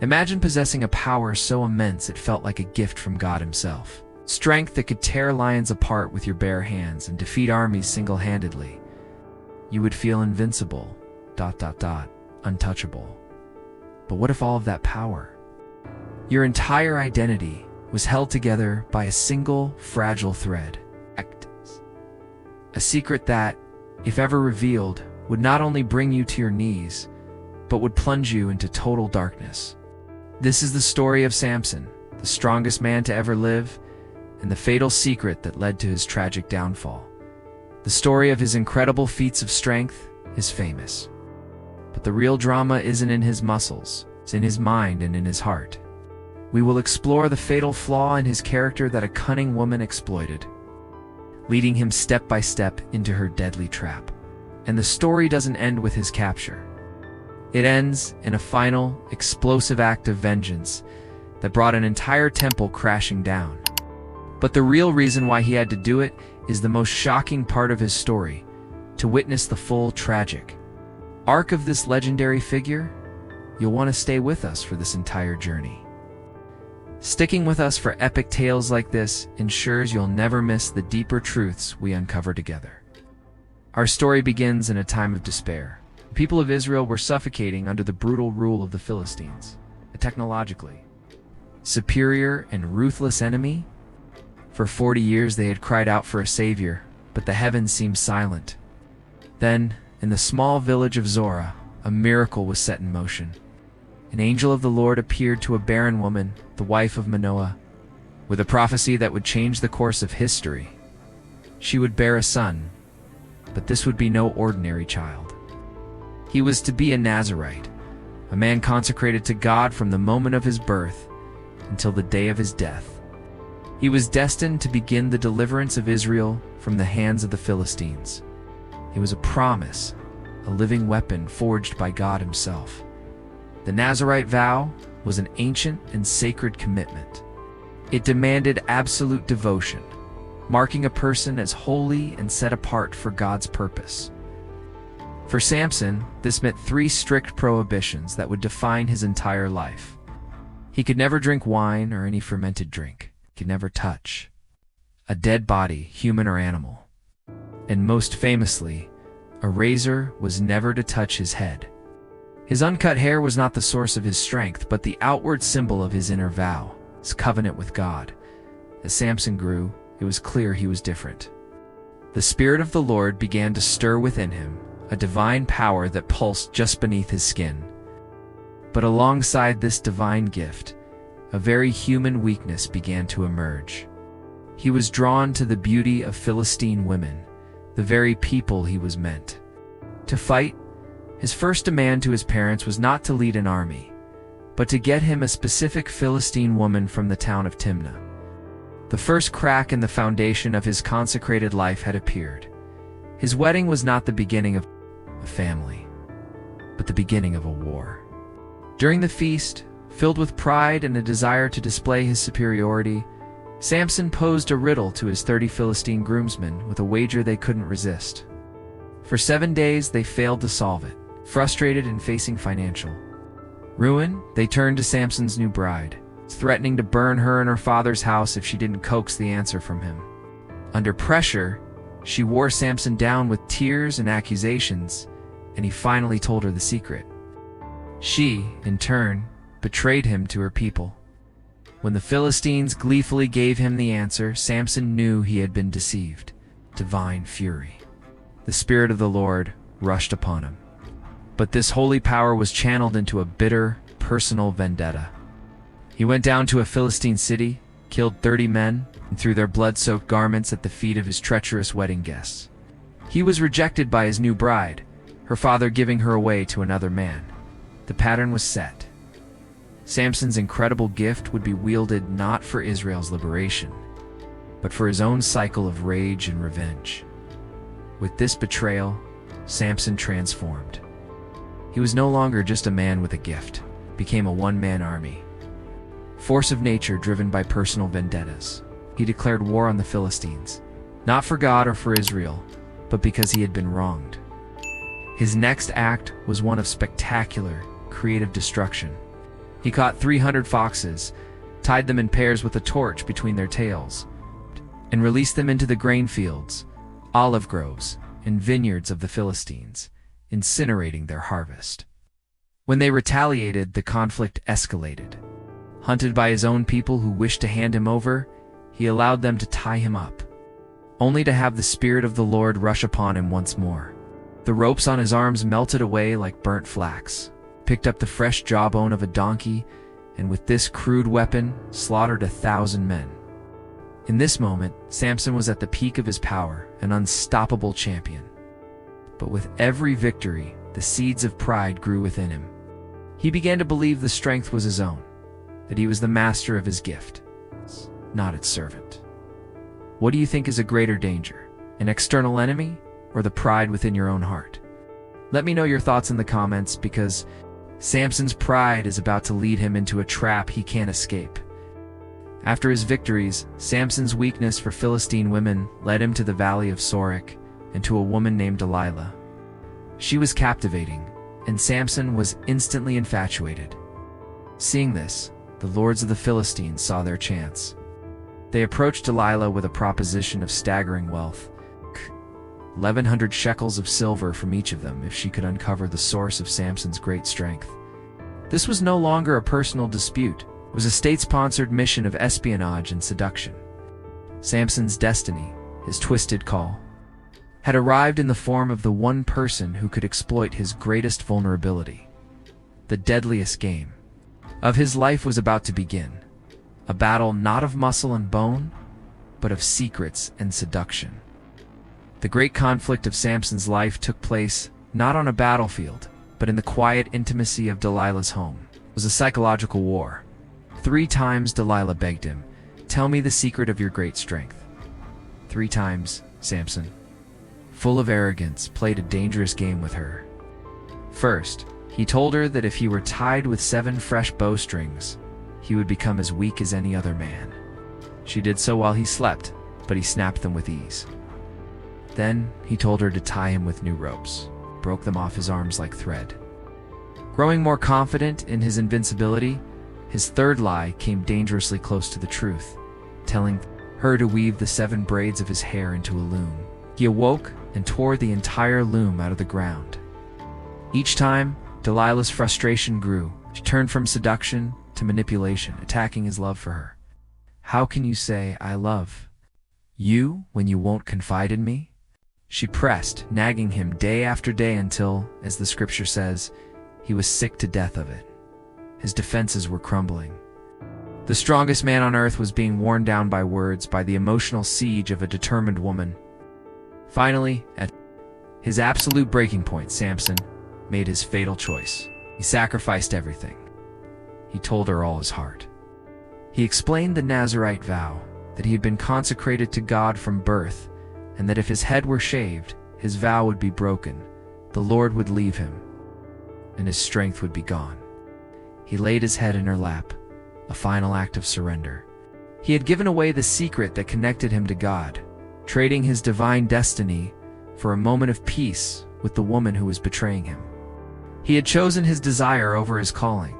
Imagine possessing a power so immense it felt like a gift from God himself. Strength that could tear lions apart with your bare hands and defeat armies single-handedly. You would feel invincible, untouchable. But what if all of that power, your entire identity, was held together by a single fragile thread? A secret that, if ever revealed, would not only bring you to your knees, but would plunge you into total darkness. This is the story of Samson, the strongest man to ever live, and the fatal secret that led to his tragic downfall. The story of his incredible feats of strength is famous. But the real drama isn't in his muscles, it's in his mind and in his heart. We will explore the fatal flaw in his character that a cunning woman exploited, leading him step by step into her deadly trap. And the story doesn't end with his capture. It ends in a final, explosive act of vengeance that brought an entire temple crashing down. But the real reason why he had to do it is the most shocking part of his story: to witness the full tragic arc of this legendary figure. You'll want to stay with us for this entire journey. Sticking with us for epic tales like this ensures you'll never miss the deeper truths we uncover together. Our story begins in a time of despair. The people of Israel were suffocating under the brutal rule of the Philistines, a technologically superior and ruthless enemy. For 40 years they had cried out for a savior, but the heavens seemed silent. Then, in the small village of Zorah, a miracle was set in motion. An angel of the Lord appeared to a barren woman, the wife of Manoah, with a prophecy that would change the course of history. She would bear a son, but this would be no ordinary child. He was to be a Nazirite, a man consecrated to God from the moment of his birth until the day of his death. He was destined to begin the deliverance of Israel from the hands of the Philistines. It was a promise, a living weapon forged by God himself. The Nazirite vow was an ancient and sacred commitment. It demanded absolute devotion, marking a person as holy and set apart for God's purpose. For Samson, this meant 3 strict prohibitions that would define his entire life. He could never drink wine or any fermented drink. He could never touch a dead body, human or animal. And most famously, a razor was never to touch his head. His uncut hair was not the source of his strength, but the outward symbol of his inner vow, his covenant with God. As Samson grew, it was clear he was different. The Spirit of the Lord began to stir within him, a divine power that pulsed just beneath his skin. But alongside this divine gift, a very human weakness began to emerge. He was drawn to the beauty of Philistine women, the very people he was meant to fight. His first demand to his parents was not to lead an army, but to get him a specific Philistine woman from the town of Timnah. The first crack in the foundation of his consecrated life had appeared. His wedding was not the beginning of a family, but the beginning of a war. During the feast, filled with pride and a desire to display his superiority, Samson posed a riddle to his 30 Philistine groomsmen with a wager they couldn't resist. For 7 days they failed to solve it. Frustrated and facing financial ruin, they turned to Samson's new bride, threatening to burn her and her father's house if she didn't coax the answer from him. Under pressure, she wore Samson down with tears and accusations, and he finally told her the secret. She, in turn, betrayed him to her people. When the Philistines gleefully gave him the answer, Samson knew he had been deceived. Divine fury. The Spirit of the Lord rushed upon him. But this holy power was channeled into a bitter, personal vendetta. He went down to a Philistine city, killed 30 men, and threw their blood-soaked garments at the feet of his treacherous wedding guests. He was rejected by his new bride, her father giving her away to another man. The pattern was set. Samson's incredible gift would be wielded not for Israel's liberation, but for his own cycle of rage and revenge. With this betrayal, Samson transformed. He was no longer just a man with a gift, became a one-man army. Force of nature driven by personal vendettas. He declared war on the Philistines, not for God or for Israel, but because he had been wronged. His next act was one of spectacular, creative destruction. He caught 300 foxes, tied them in pairs with a torch between their tails, and released them into the grain fields, olive groves, and vineyards of the Philistines, incinerating their harvest. When they retaliated, the conflict escalated. Hunted by his own people who wished to hand him over, he allowed them to tie him up, only to have the Spirit of the Lord rush upon him once more. The ropes on his arms melted away like burnt flax, picked up the fresh jawbone of a donkey, and with this crude weapon slaughtered 1,000 men. In this moment, Samson was at the peak of his power, an unstoppable champion. But with every victory, the seeds of pride grew within him. He began to believe the strength was his own, that he was the master of his gift, not its servant. What do you think is a greater danger, an external enemy, or the pride within your own heart? Let me know your thoughts in the comments, because Samson's pride is about to lead him into a trap he can't escape. After his victories, Samson's weakness for Philistine women led him to the valley of Sorek and to a woman named Delilah. She was captivating, and Samson was instantly infatuated. Seeing this, the lords of the Philistines saw their chance. They approached Delilah with a proposition of staggering wealth, 1,100 shekels of silver from each of them if she could uncover the source of Samson's great strength. This was no longer a personal dispute. It was a state-sponsored mission of espionage and seduction. Samson's destiny, his twisted call, had arrived in the form of the one person who could exploit his greatest vulnerability. The deadliest game of his life was about to begin, a battle not of muscle and bone, but of secrets and seduction. The great conflict of Samson's life took place not on a battlefield, but in the quiet intimacy of Delilah's home. It was a psychological war. 3 times Delilah begged him, "Tell me the secret of your great strength." 3 times, Samson, full of arrogance, played a dangerous game with her. First, he told her that if he were tied with 7 fresh bowstrings, he would become as weak as any other man. She did so while he slept, but he snapped them with ease. Then he told her to tie him with new ropes, broke them off his arms like thread. Growing more confident in his invincibility, his third lie came dangerously close to the truth, telling her to weave the 7 braids of his hair into a loom. He awoke and tore the entire loom out of the ground. Each time, Delilah's frustration grew. She turned from seduction to manipulation, attacking his love for her. "How can you say, 'I love you,' when you won't confide in me?" She pressed, nagging him day after day until, as the scripture says, he was sick to death of it. His defenses were crumbling. The strongest man on earth was being worn down by words, by the emotional siege of a determined woman. Finally, at his absolute breaking point, Samson made his fatal choice. He sacrificed everything. He told her all his heart. He explained the Nazirite vow, that he had been consecrated to God from birth, and that if his head were shaved, his vow would be broken, the Lord would leave him, and his strength would be gone. He laid his head in her lap, a final act of surrender. He had given away the secret that connected him to God, trading his divine destiny for a moment of peace with the woman who was betraying him. He had chosen his desire over his calling.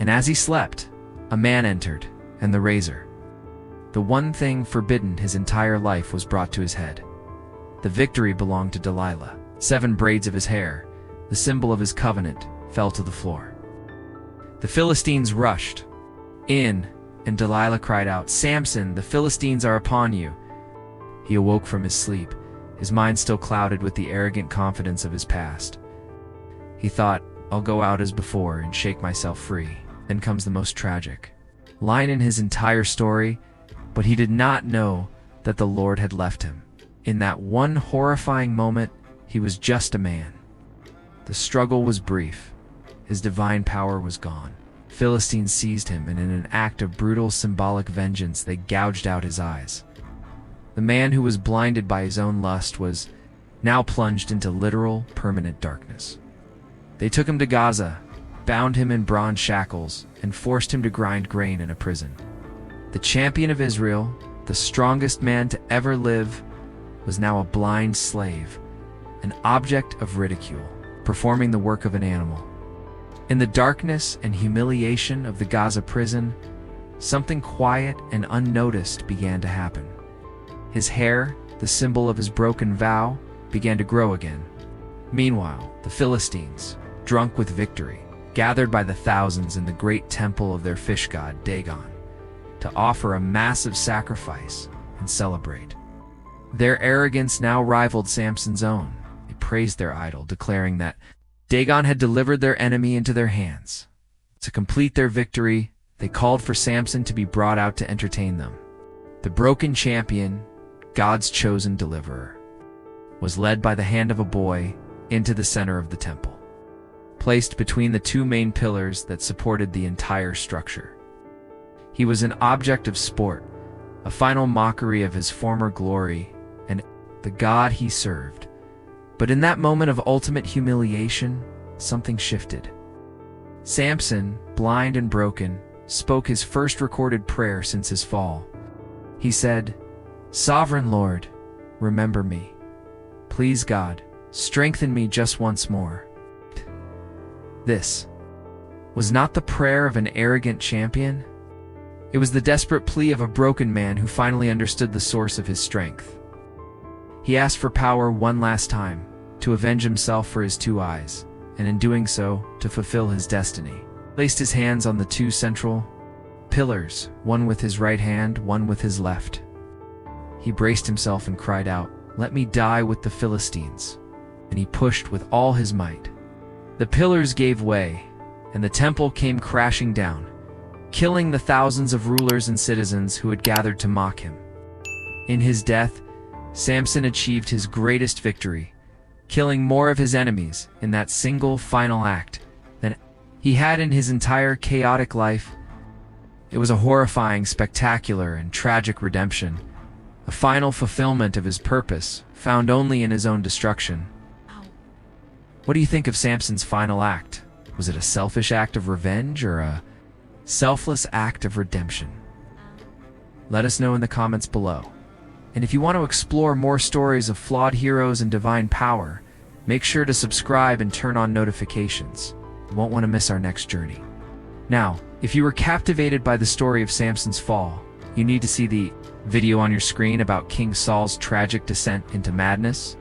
And as he slept, a man entered, and the razor, the one thing forbidden his entire life, was brought to his head. The victory belonged to Delilah. 7 braids of his hair, the symbol of his covenant, fell to the floor. The Philistines rushed in, and Delilah cried out, "Samson, the Philistines are upon you." He awoke from his sleep, his mind still clouded with the arrogant confidence of his past. He thought, "I'll go out as before and shake myself free." Then comes the most tragic line in his entire story, but he did not know that the Lord had left him. In that one horrifying moment, he was just a man. The struggle was brief. His divine power was gone. Philistines seized him, and in an act of brutal symbolic vengeance, they gouged out his eyes. The man who was blinded by his own lust was now plunged into literal, permanent darkness. They took him to Gaza, bound him in bronze shackles, and forced him to grind grain in a prison. The champion of Israel, the strongest man to ever live, was now a blind slave, an object of ridicule, performing the work of an animal. In the darkness and humiliation of the Gaza prison, something quiet and unnoticed began to happen. His hair, the symbol of his broken vow, began to grow again. Meanwhile, the Philistines, drunk with victory, gathered by the thousands in the great temple of their fish god Dagon to offer a massive sacrifice and celebrate. Their arrogance now rivaled Samson's own. They praised their idol, declaring that Dagon had delivered their enemy into their hands. To complete their victory, they called for Samson to be brought out to entertain them. The broken champion, God's chosen deliverer, was led by the hand of a boy into the center of the temple, placed between the two main pillars that supported the entire structure. He was an object of sport, a final mockery of his former glory and the God he served. But in that moment of ultimate humiliation, something shifted. Samson, blind and broken, spoke his first recorded prayer since his fall. He said, "Sovereign Lord, remember me. Please God, strengthen me just once more." This was not the prayer of an arrogant champion. It was the desperate plea of a broken man who finally understood the source of his strength. He asked for power one last time, to avenge himself for his 2 eyes, and in doing so, to fulfill his destiny. He placed his hands on the 2 central pillars, one with his right hand, one with his left. He braced himself and cried out, "Let me die with the Philistines." And he pushed with all his might. The pillars gave way, and the temple came crashing down, killing the thousands of rulers and citizens who had gathered to mock him. In his death, Samson achieved his greatest victory, killing more of his enemies in that single final act than he had in his entire chaotic life. It was a horrifying, spectacular, and tragic redemption, a final fulfillment of his purpose, found only in his own destruction. What do you think of Samson's final act? Was it a selfish act of revenge or a selfless act of redemption? Let us know in the comments below. And if you want to explore more stories of flawed heroes and divine power, make sure to subscribe and turn on notifications. You won't want to miss our next journey. Now, if you were captivated by the story of Samson's fall, you need to see the video on your screen about King Saul's tragic descent into madness.